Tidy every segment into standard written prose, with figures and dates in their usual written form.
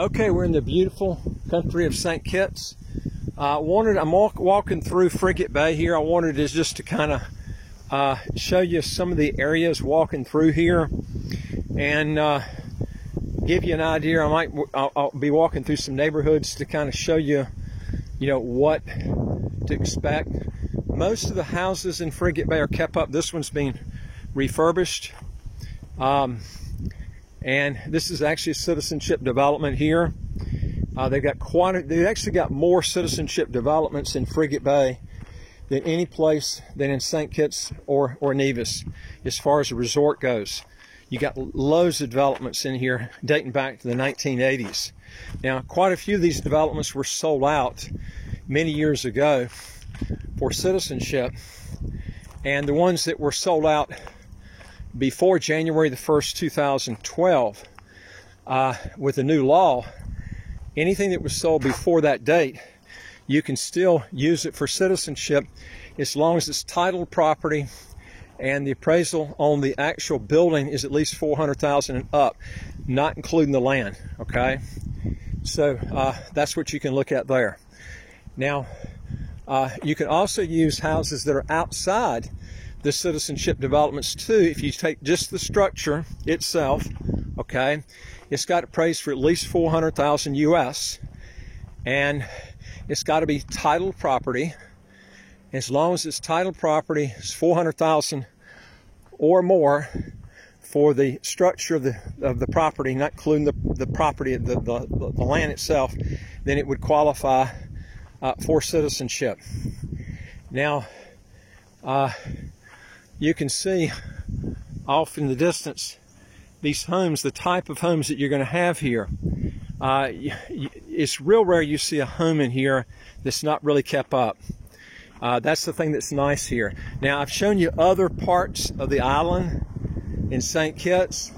Okay, we're in the beautiful country of St. Kitts. I'm walking through Frigate Bay here. I wanted just to kind of show you some of the areas walking through here and give you an idea. I'll be walking through some neighborhoods to kind of show you, what to expect. Most of the houses in Frigate Bay are kept up. This one's being refurbished. And this is actually a citizenship development here. They've actually got more citizenship developments in Frigate Bay than any place than in St. Kitts or Nevis as far as the resort goes. You got loads of developments in here dating back to the 1980s. Now, quite a few of these developments were sold out many years ago for citizenship, and the ones that were sold out before January the 1st, 2012, with the new law, anything that was sold before that date, you can still use it for citizenship as long as it's titled property and the appraisal on the actual building is at least $400,000 and up, not including the land. Okay, so that's what you can look at there. Now, you can also use houses that are outside the citizenship developments too. If you take just the structure itself, okay, it's got appraised for at least $400,000 US, and it's got to be titled property. As long as it's titled property, it's $400,000 or more for the structure of the property, not including the property, the land itself, then it would qualify for citizenship. Now, you can see off in the distance these homes, the type of homes that you're going to have here. It's real rare you see a home in here that's not really kept up. That's the thing that's nice here. Now, I've shown you other parts of the island in St. Kitts,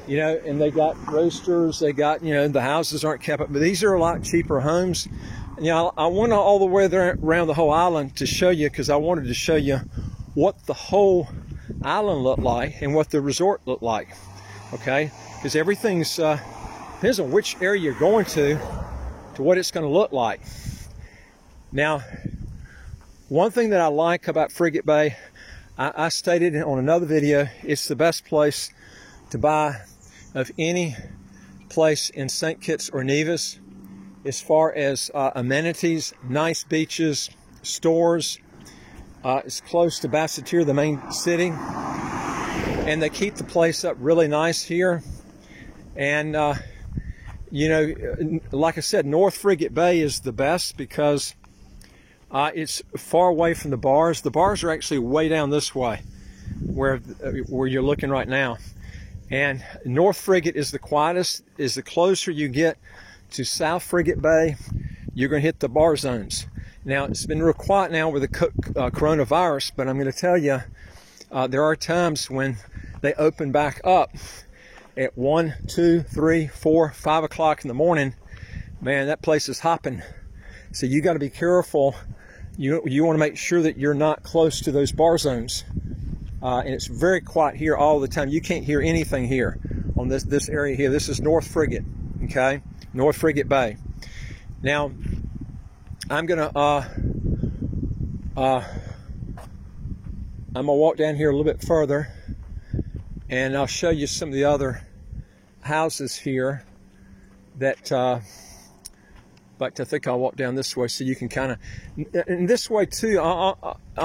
and they got roasters, they got, the houses aren't kept up, but these are a lot cheaper homes. I went all the way around the whole island to show you, because I wanted to show you what the whole island looked like and what the resort looked like. Okay, because everything's depends on which area you're going to what it's going to look like. Now, one thing that I like about Frigate Bay, I stated on another video, it's the best place to buy of any place in St. Kitts or Nevis as far as amenities, nice beaches, stores. It's close to Basseterre, the main city, and they keep the place up really nice here. And like I said, North Frigate Bay is the best because it's far away from the bars. The bars are actually way down this way, where you're looking right now. And North Frigate is the quietest. Is the closer you get to South Frigate Bay, you're going to hit the bar zones. Now, it's been real quiet now with the coronavirus, but I'm going to tell you, there are times when they open back up at 1, 2, 3, 4, 5 o'clock in the morning. Man, that place is hopping. So you got to be careful. You want to make sure that you're not close to those bar zones. And it's very quiet here all the time. You can't hear anything here on this area here. This is North Frigate, okay? North Frigate Bay. Now, I'm gonna walk down here a little bit further, and I'll show you some of the other houses here that. But I think I'll walk down this way so you can kind of. And this way too, I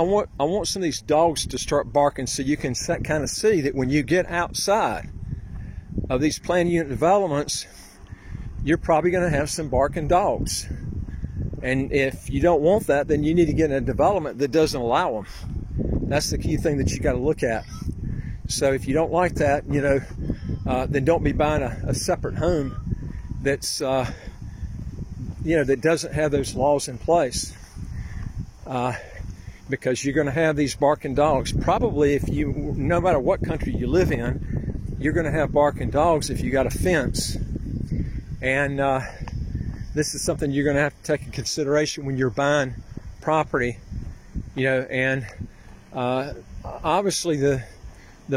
want some of these dogs to start barking so you can kind of see that when you get outside of these planned unit developments, you're probably going to have some barking dogs. And if you don't want that, then you need to get in a development that doesn't allow them. That's the key thing that you got to look at. So if you don't like that, then don't be buying a separate home that's, that doesn't have those laws in place. Because you're going to have these barking dogs. Probably no matter what country you live in, you're going to have barking dogs if you got a fence. And this is something you're going to have to take into consideration when you're buying property, and obviously the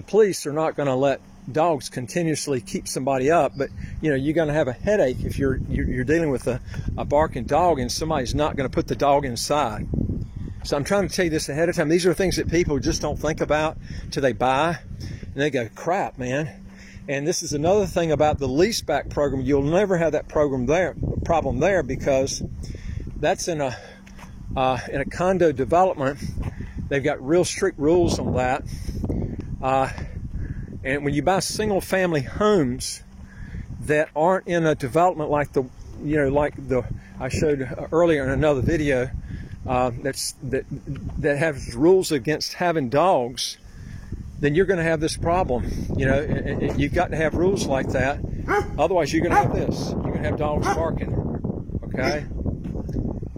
police are not going to let dogs continuously keep somebody up, but you know, you're going to have a headache if you're dealing with a barking dog and somebody's not going to put the dog inside. So I'm trying to tell you this ahead of time. These are things that people just don't think about till they buy, and they go, crap, man. And this is another thing about the leaseback program. You'll never have that problem there because that's in a condo development. They've got real strict rules on that. And when you buy single family homes that aren't in a development like the I showed earlier in another video, that has rules against having dogs, then you're going to have this problem. You know, and you've got to have rules like that. Otherwise, you're going to have this. You're going to have dogs barking. Okay,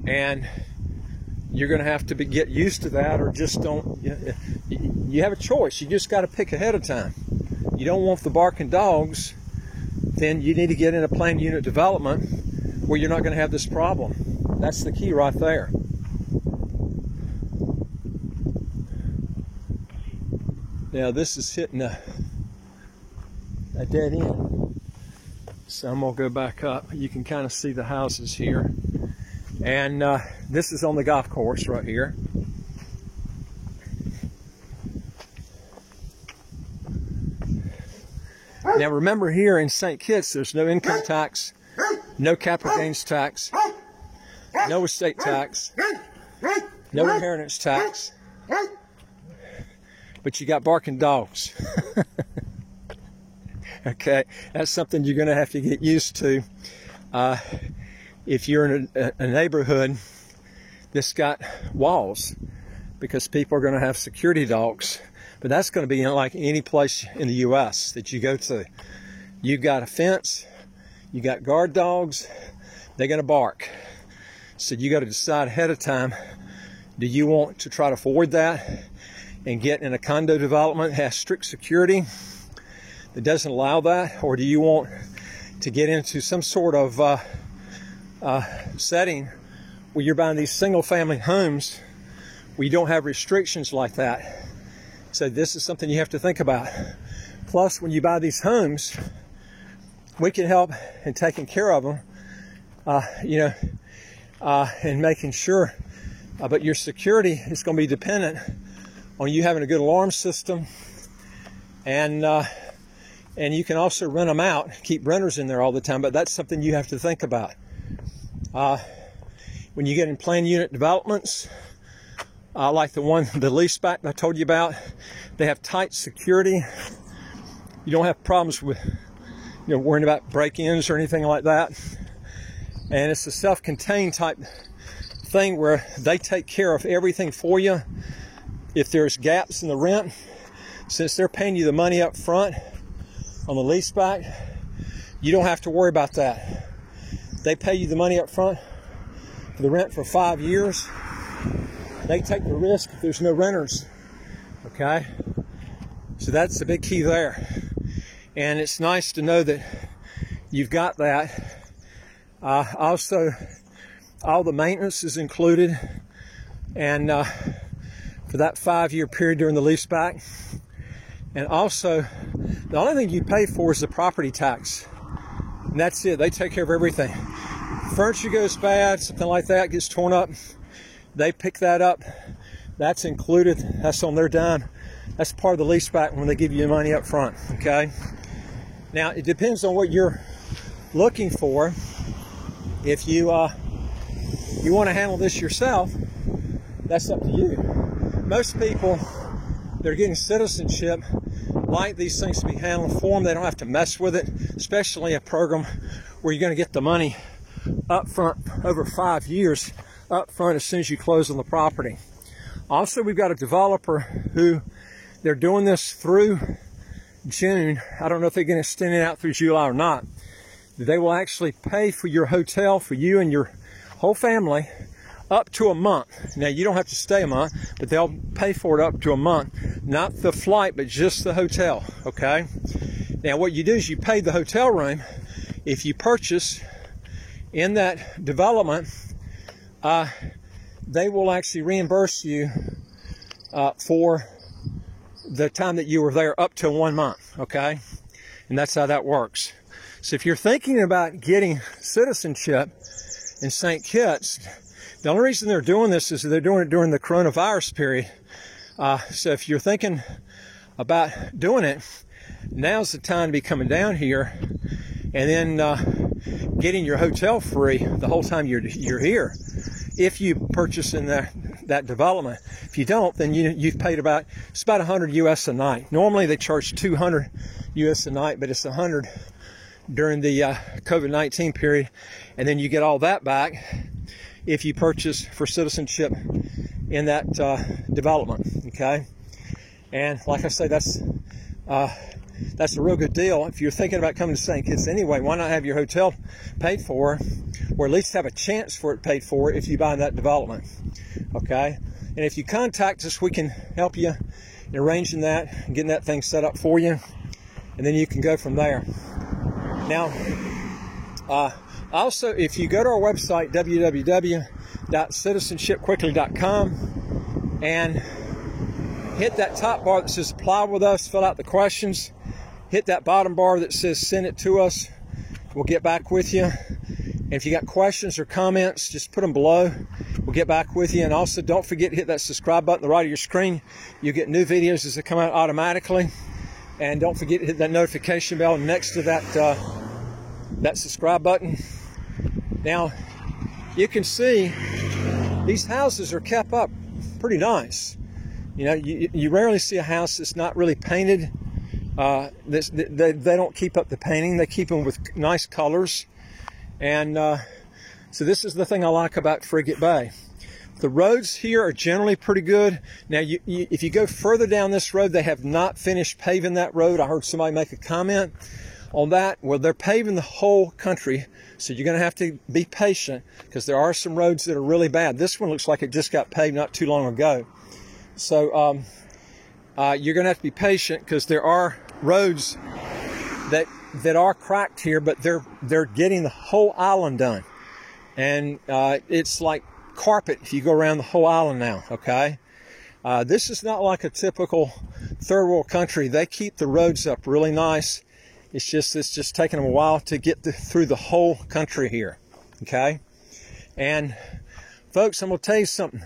and you're going to have to get used to that, or just don't. You have a choice. You just got to pick ahead of time. You don't want the barking dogs, then you need to get in a planned unit development where you're not going to have this problem. That's the key right there. Now this is hitting a dead end, so I'm going to go back up. You can kind of see the houses here, and this is on the golf course right here. Now remember, here in St. Kitts, there's no income tax, no capital gains tax, no estate tax, no inheritance tax, but you got barking dogs. Okay, that's something you're going to have to get used to. If you're in a neighborhood that's got walls, because people are going to have security dogs. But that's going to be like any place in the U.S. that you go to. You've got a fence, you got guard dogs, they're going to bark. So you got to decide ahead of time, do you want to try to avoid that and get in a condo development that has strict security that doesn't allow that? Or do you want to get into some sort of setting where you're buying these single family homes where you don't have restrictions like that? So this is something you have to think about. Plus, when you buy these homes, we can help in taking care of them, and making sure. But your security is going to be dependent on you having a good alarm system, and you can also rent them out, keep renters in there all the time. But that's something you have to think about. When you get in planned unit developments, like the leaseback I told you about, they have tight security. You don't have problems with, worrying about break-ins or anything like that. And it's a self-contained type thing where they take care of everything for you. If there's gaps in the rent, since they're paying you the money up front on the leaseback, you don't have to worry about that. They pay you the money up front for the rent for 5 years. They take the risk if there's no renters, okay? So that's the big key there. And it's nice to know that you've got that. Also, all the maintenance is included, and for that 5-year period during the leaseback. And also, the only thing you pay for is the property tax. And that's it. They take care of everything. Furniture goes bad, something like that gets torn up, they pick that up. That's included. That's on their dime. That's part of the leaseback when they give you money up front. Okay. Now it depends on what you're looking for. If you want to handle this yourself, that's up to you. Most people that are getting citizenship like these things to be handled for them. They don't have to mess with it, especially a program where you're going to get the money up front over 5 years. Up front as soon as you close on the property. Also, we've got a developer who they're doing this through June. I don't know if they're going to extend it out through July or not. They will actually pay for your hotel for you and your whole family up to a month. Now, you don't have to stay a month, but they'll pay for it up to a month. Not the flight, but just the hotel, okay? Now, what you do is you pay the hotel room. If you purchase in that development, they will actually reimburse you for the time that you were there up to 1 month, okay? And that's how that works. So if you're thinking about getting citizenship in St. Kitts, the only reason they're doing this is they're doing it during the coronavirus period. So if you're thinking about doing it, now's the time to be coming down here and then getting your hotel free the whole time you're here. If you purchase in that development. If you don't, then you've paid it's about 100 US a night. Normally they charge 200 US a night, but it's 100 during the COVID-19 period, and then you get all that back if you purchase for citizenship in that development. Okay, and like I say, that's a real good deal. If you're thinking about coming to St. Kitts anyway, why not have your hotel paid for, or at least have a chance for it paid for if you buy that development? Okay, and if you contact us, we can help you in arranging that and getting that thing set up for you, and then you can go from there. Now, also, if you go to our website, www.citizenshipquickly.com, and hit that top bar that says apply with us, fill out the questions, hit that bottom bar that says send it to us, we'll get back with you. And if you got questions or comments, just put them below. We'll get back with you. And also, don't forget to hit that subscribe button on the right of your screen. You'll get new videos as they come out automatically. And don't forget to hit that notification bell next to that subscribe button. Now, you can see these houses are kept up pretty nice. You know, you rarely see a house that's not really painted. They don't keep up the painting. They keep them with nice colors. And so this is the thing I like about Frigate Bay. The roads here are generally pretty good. Now, if you go further down this road, they have not finished paving that road. I heard somebody make a comment on that. Well, they're paving the whole country, so you're going to have to be patient because there are some roads that are really bad. This one looks like it just got paved not too long ago. So you're going to have to be patient because there are roads that are cracked here, but they're getting the whole island done. And it's like carpet if you go around the whole island now, okay? This is not like a typical third world country. They keep the roads up really nice. It's just taking them a while to get through the whole country here, okay? And folks, I'm going to tell you something.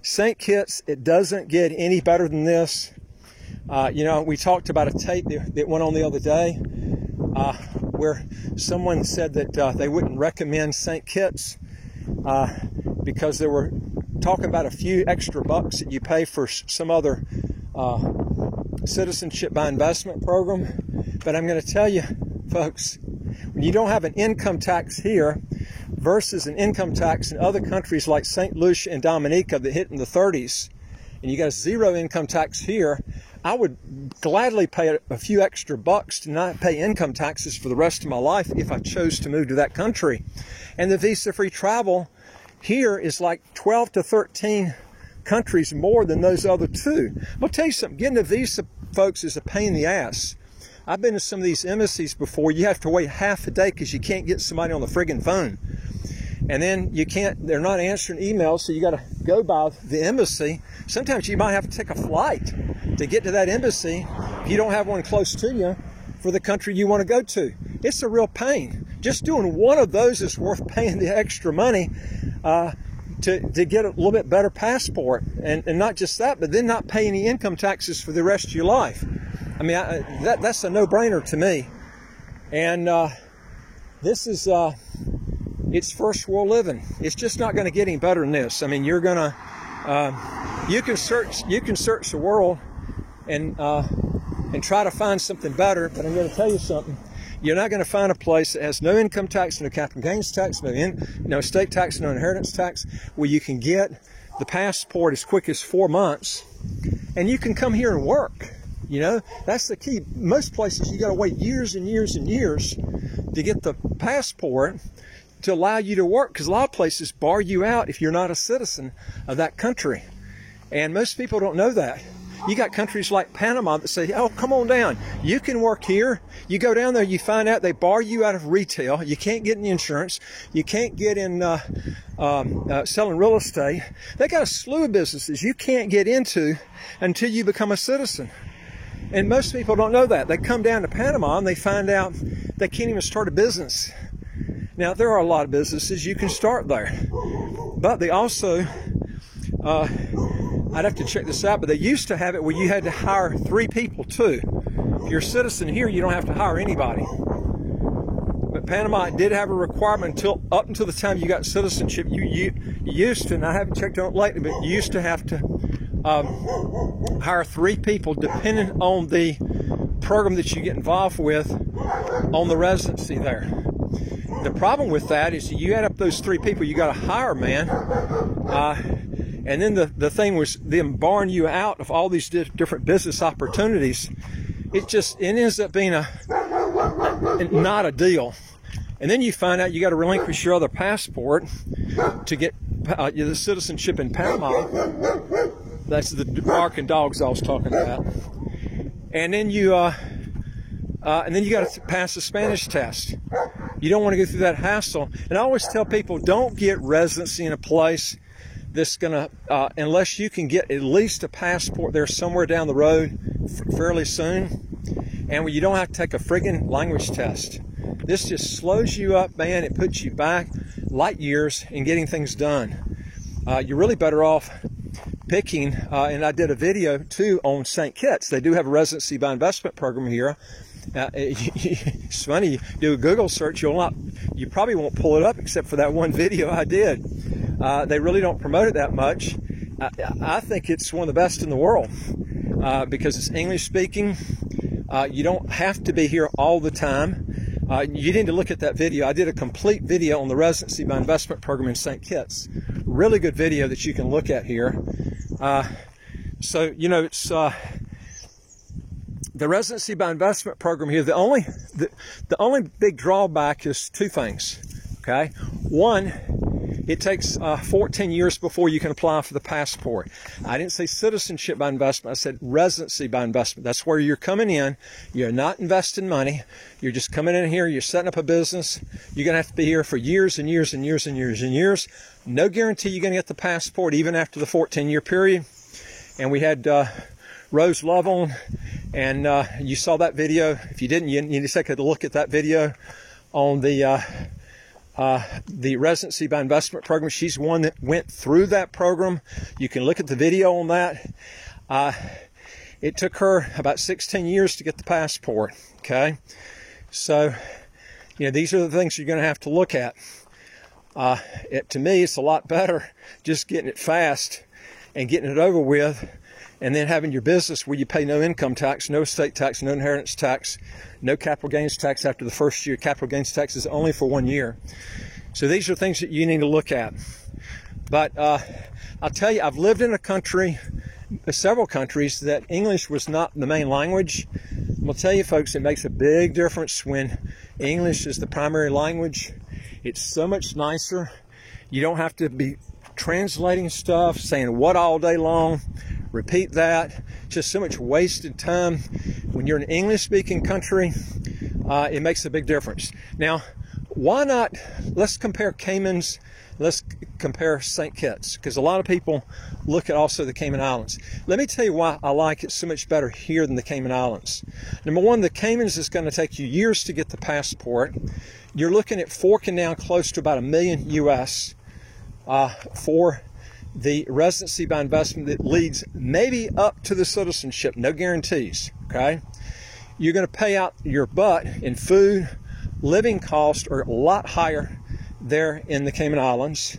St. Kitts, it doesn't get any better than this. You know, we talked about a tape that went on the other day where someone said that they wouldn't recommend St. Kitts because they were talking about a few extra bucks that you pay for some other citizenship by investment program. But I'm going to tell you, folks, when you don't have an income tax here versus an income tax in other countries like St. Lucia and Dominica that hit in the 30s, and you got a zero income tax here, I would gladly pay a few extra bucks to not pay income taxes for the rest of my life if I chose to move to that country. And the visa-free travel here is like 12 to 13 countries more than those other two. I'm going to tell you something. Getting a visa, folks, is a pain in the ass. I've been to some of these embassies before. You have to wait half a day because you can't get somebody on the friggin' phone. And then they're not answering emails, so you got to go by the embassy. Sometimes you might have to take a flight to get to that embassy if you don't have one close to you for the country you want to go to. It's a real pain. Just doing one of those is worth paying the extra money to get a little bit better passport. And not just that, but then not pay any income taxes for the rest of your life. I mean, that's a no-brainer to me. And this is... it's first world living. It's just not going to get any better than this. I mean, you're gonna, you can search the world and try to find something better. But I'm going to tell you something. You're not going to find a place that has no income tax, no capital gains tax, no estate tax, no inheritance tax, where you can get the passport as quick as 4 months, and you can come here and work. You know, that's the key. Most places you got to wait years and years and years to get the passport to allow you to work, because a lot of places bar you out if you're not a citizen of that country. And most people don't know that. You got countries like Panama that say, oh, come on down. You can work here. You go down there, you find out they bar you out of retail. You can't get any insurance. You can't get in selling real estate. They got a slew of businesses you can't get into until you become a citizen. And most people don't know that. They come down to Panama and they find out they can't even start a business. Now, there are a lot of businesses you can start there, but they also, I'd have to check this out, but they used to have it where you had to hire 3 people too. If you're a citizen here, you don't have to hire anybody. But Panama did have a requirement up until the time you got citizenship. You used to, and I haven't checked on it lately, but you used to have to hire 3 people depending on the program that you get involved with on the residency there. The problem with that is you add up those 3 people you got to hire, man. And then the thing was them barring you out of all these different business opportunities. It ends up being not a deal. And then you find out you got to relinquish your other passport to get the citizenship in Panama. That's the barking dogs I was talking about. And then you got to pass the Spanish test. You don't want to go through that hassle. And I always tell people, don't get residency in a place that's gonna, unless you can get at least a passport there somewhere down the road fairly soon, and where you don't have to take a friggin' language test. This just slows you up, man. It puts you back light years in getting things done. You're really better off picking, and I did a video too on St. Kitts. They do have a residency by investment program here. It's funny, you do a Google search, you probably won't pull it up except for that one video I did. They really don't promote it that much. I think it's one of the best in the world because it's English speaking. You don't have to be here all the time. You need to look at that video. I did a complete video on the residency by investment program in St. Kitts. Really good video that you can look at here. So, you know, it's the residency by investment program here. The only big drawback is 2 things. Okay, one, it takes 14 years before you can apply for the passport. I didn't say citizenship by investment. I said residency by investment. That's where you're coming in. You're not investing money. You're just coming in here. You're setting up a business. You're going to have to be here for years and years and years and years and years. No guarantee you're going to get the passport even after the 14-year period. And we had Rose Love on, and you saw that video. If you didn't, you need to take a look at that video on the residency by investment program. She's one that went through that program. You can look at the video on that. It took her about 16 years to get the passport. Okay, so you know, these are the things you're going to have to look at. To me, it's a lot better just getting it fast and getting it over with, and then having your business where you pay no income tax, no estate tax, no inheritance tax, no capital gains tax after the first year. Capital gains tax is only for 1 year. So these are things that you need to look at. But I'll tell you, I've lived in a country, several countries, that English was not the main language. I'm going to tell you, folks, it makes a big difference when English is the primary language. It's so much nicer. You don't have to be translating stuff, saying what all day long. Repeat that. Just so much wasted time. When you're in an English-speaking country, it makes a big difference. Now, why not, let's compare Caymans, let's compare St. Kitts, because a lot of people look at also the Cayman Islands. Let me tell you why I like it so much better here than the Cayman Islands. Number one, the Caymans is going to take you years to get the passport. You're looking at forking down close to about $1 million US for the residency by investment that leads maybe up to the citizenship. No guarantees, okay? You're going to pay out your butt in food. Living costs are a lot higher there in the Cayman Islands.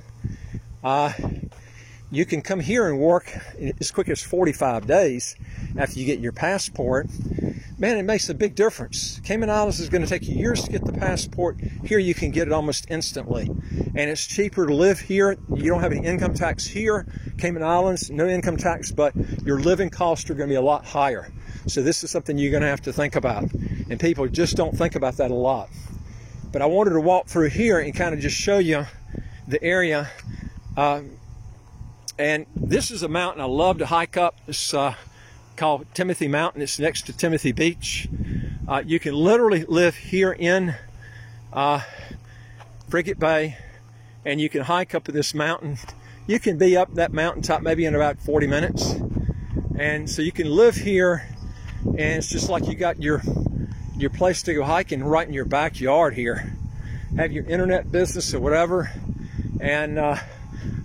You can come here and work as quick as 45 days after you get your passport. Man, it makes a big difference. Cayman Islands is going to take you years to get the passport. Here you can get it almost instantly. And it's cheaper to live here. You don't have any income tax here. Cayman Islands, no income tax, but your living costs are going to be a lot higher. So this is something you're going to have to think about. And people just don't think about that a lot. But I wanted to walk through here and kind of just show you the area. And this is a mountain I love to hike up. It's called Timothy Mountain. It's next to Timothy Beach. You can literally live here in Frigate Bay, and you can hike up this mountain. You can be up that mountaintop maybe in about 40 minutes. And so you can live here and it's just like you got your place to go hiking right in your backyard here. Have your internet business or whatever, and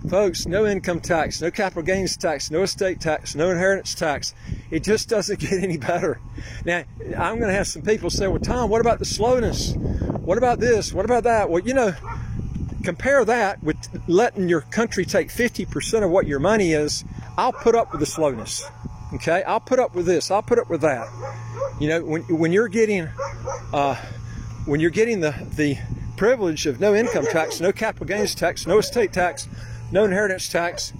folks, no income tax, no capital gains tax, no estate tax, no inheritance tax. It just doesn't get any better. Now, I'm going to have some people say, well, Tom, what about the slowness? What about this? What about that? Well, you know, compare that with letting your country take 50% of what your money is. I'll put up with the slowness. Okay, I'll put up with this. I'll put up with that. You know, when you're getting the privilege of no income tax, no capital gains tax, no estate tax, no inheritance tax,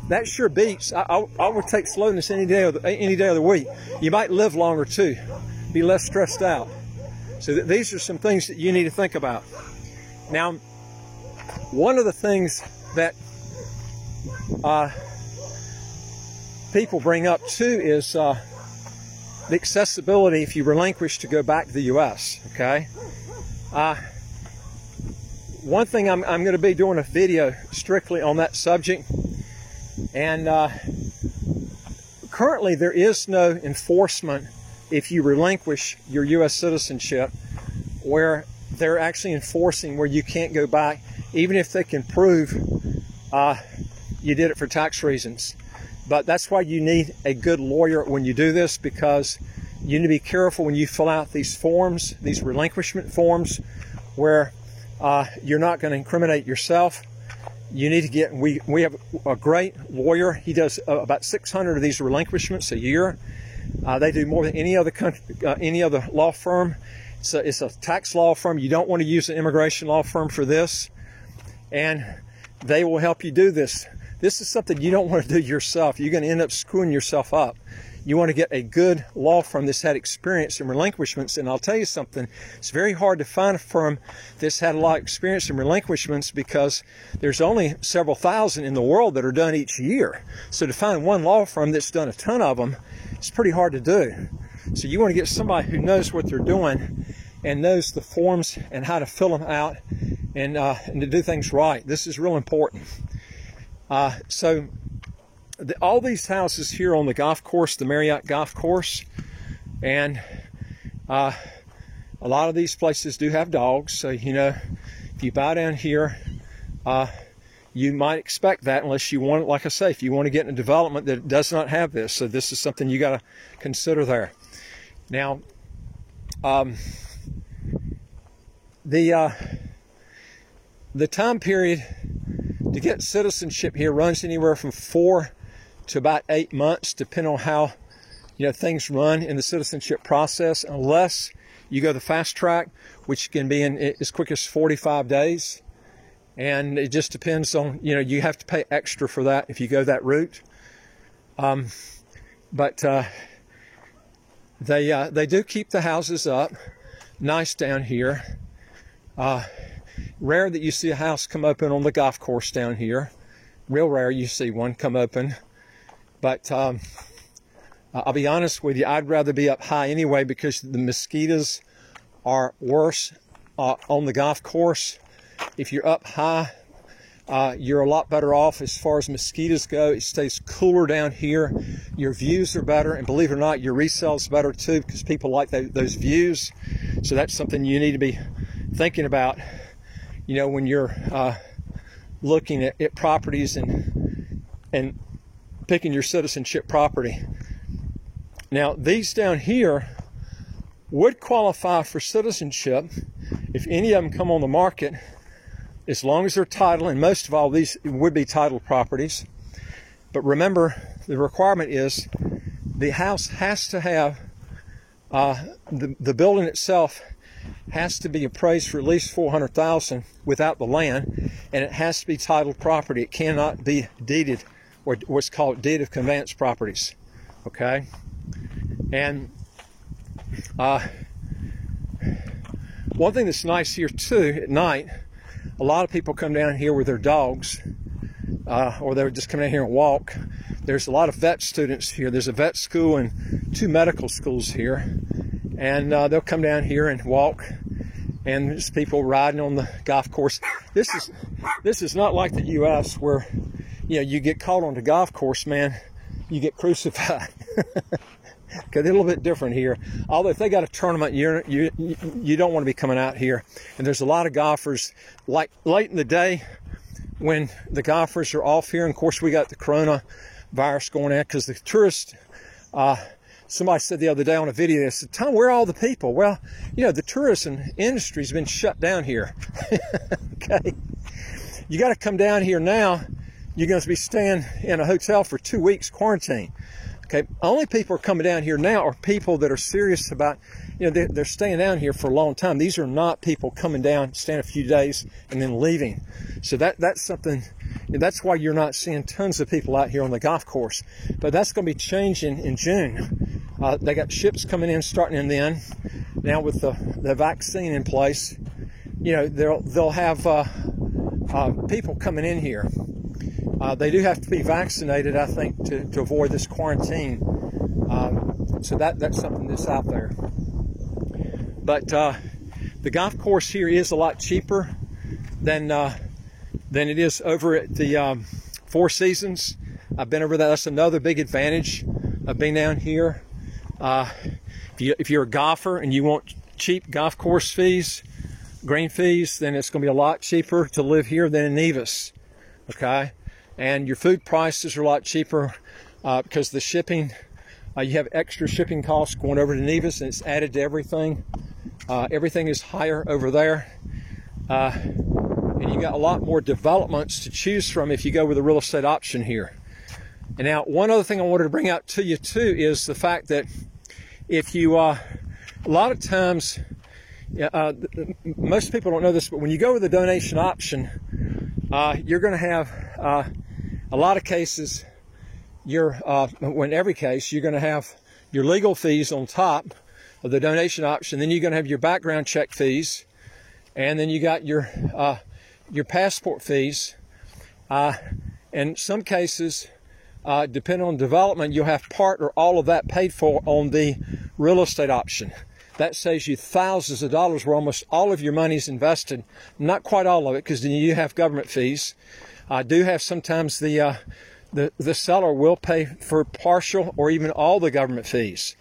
that sure beats. I would take slowness any day of the week. You might live longer too, be less stressed out. So these are some things that you need to think about. Now, one of the things that people bring up too is the accessibility if you relinquish to go back to the U.S. Okay. One thing I'm going to be doing a video strictly on that subject, and currently there is no enforcement if you relinquish your U.S. citizenship, where they're actually enforcing where you can't go back, even if they can prove you did it for tax reasons. But that's why you need a good lawyer when you do this, because you need to be careful when you fill out these forms, these relinquishment forms, where you're not going to incriminate yourself. You need to get, we have a great lawyer. He does about 600 of these relinquishments a year. They do more than any other country, any other law firm. It's a tax law firm. You don't want to use an immigration law firm for this. And they will help you do this. This is something you don't want to do yourself. You're going to end up screwing yourself up. You want to get a good law firm that's had experience in relinquishments. And I'll tell you something, it's very hard to find a firm that's had a lot of experience in relinquishments, because there's only several thousand in the world that are done each year. So to find one law firm that's done a ton of them, it's pretty hard to do. So you want to get somebody who knows what they're doing and knows the forms and how to fill them out, and to do things right. This is real important. All these houses here on the golf course, the Marriott Golf Course, and a lot of these places do have dogs. So, you know, if you buy down here, you might expect that, unless you want, like I say, if you want to get in a development that does not have this. So this is something you got to consider there. Now, the time period to get citizenship here runs anywhere from 4 to about 8 months, depending on how, you know, things run in the citizenship process, unless you go the fast track, which can be in as quick as 45 days. And it just depends on, you know, you have to pay extra for that if you go that route. They do keep the houses up nice down here. Rare that you see a house come open on the golf course down here. Real rare you see one come open. But I'll be honest with you, I'd rather be up high anyway, because the mosquitoes are worse on the golf course. If you're up high, you're a lot better off as far as mosquitoes go. It stays cooler down here. Your views are better, and believe it or not, your resale is better too, because people like those views. So that's something you need to be thinking about, you know, when you're looking at properties and picking your citizenship property. Now, these down here would qualify for citizenship if any of them come on the market, as long as they're titled, and most of all these would be titled properties. But remember, the requirement is the house has to have, the building itself has to be appraised for at least $400,000 without the land, and it has to be titled property. It cannot be deeded, or what's called deed of conveyance properties. Okay? And one thing that's nice here too, at night, a lot of people come down here with their dogs, or they're just coming down here and walk. There's a lot of vet students here. There's a vet school and 2 medical schools here. And they'll come down here and walk, and there's people riding on the golf course. This is not like the U.S. where, you know, you get caught on the golf course, man, you get crucified. they're a little bit different here. Although if they got a tournament, you don't want to be coming out here. And there's a lot of golfers, like late in the day when the golfers are off here. And of course, we got the coronavirus going on because the tourists, somebody said the other day on a video, they said, Tom, where are all the people? Well, you know, the tourism industry has been shut down here. Okay. You got to come down here now. You're going to be staying in a hotel for 2 weeks quarantine. Okay. Only people are coming down here now are people that are serious about, you know, they're staying down here for a long time. These are not people coming down, staying a few days, and then leaving. So that's something, that's why you're not seeing tons of people out here on the golf course. But that's going to be changing in June. They got ships coming in, starting in then. Now with the vaccine in place, you know, they'll have people coming in here. They do have to be vaccinated, I think, to avoid this quarantine. So that's something that's out there. But the golf course here is a lot cheaper than it is over at the Four Seasons. I've been over there. That's another big advantage of being down here. If you're a golfer and you want cheap golf course fees, green fees, then it's going to be a lot cheaper to live here than in Nevis. Okay, and your food prices are a lot cheaper because the shipping, you have extra shipping costs going over to Nevis, and it's added to everything. Everything is higher over there, and you got a lot more developments to choose from if you go with a real estate option here. And now, one other thing I wanted to bring out to you too is the fact that if you, a lot of times, most people don't know this, but when you go with a donation option, you're going to have a lot of cases. In every case, you're going to have your legal fees on top of the donation option. Then you're going to have your background check fees, and then you got your passport fees. In some cases, depending on development, you'll have part or all of that paid for on the real estate option. That saves you thousands of dollars where almost all of your money is invested. Not quite all of it, because then you have government fees. I do have sometimes the seller will pay for partial or even all the government fees.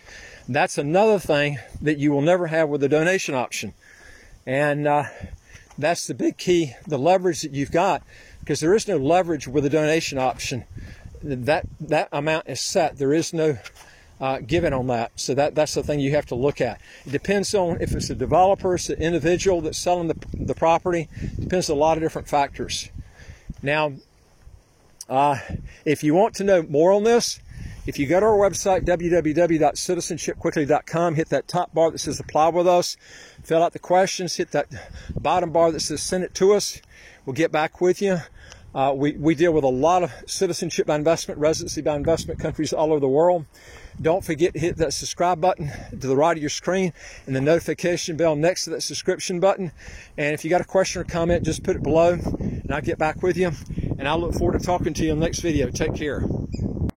That's another thing that you will never have with the donation option. And that's the big key, the leverage that you've got, because there is no leverage with a donation option. That amount is set. There is no given on that. So that's the thing you have to look at. It depends on if it's a developer, it's an individual that's selling the property. It depends on a lot of different factors. Now, if you want to know more on this, if you go to our website, www.citizenshipquickly.com, hit that top bar that says apply with us, fill out the questions, hit that bottom bar that says send it to us. We'll get back with you. We deal with a lot of citizenship by investment, residency by investment countries all over the world. Don't forget to hit that subscribe button to the right of your screen and the notification bell next to that subscription button. And if you got a question or comment, just put it below and I'll get back with you. And I look forward to talking to you in the next video. Take care.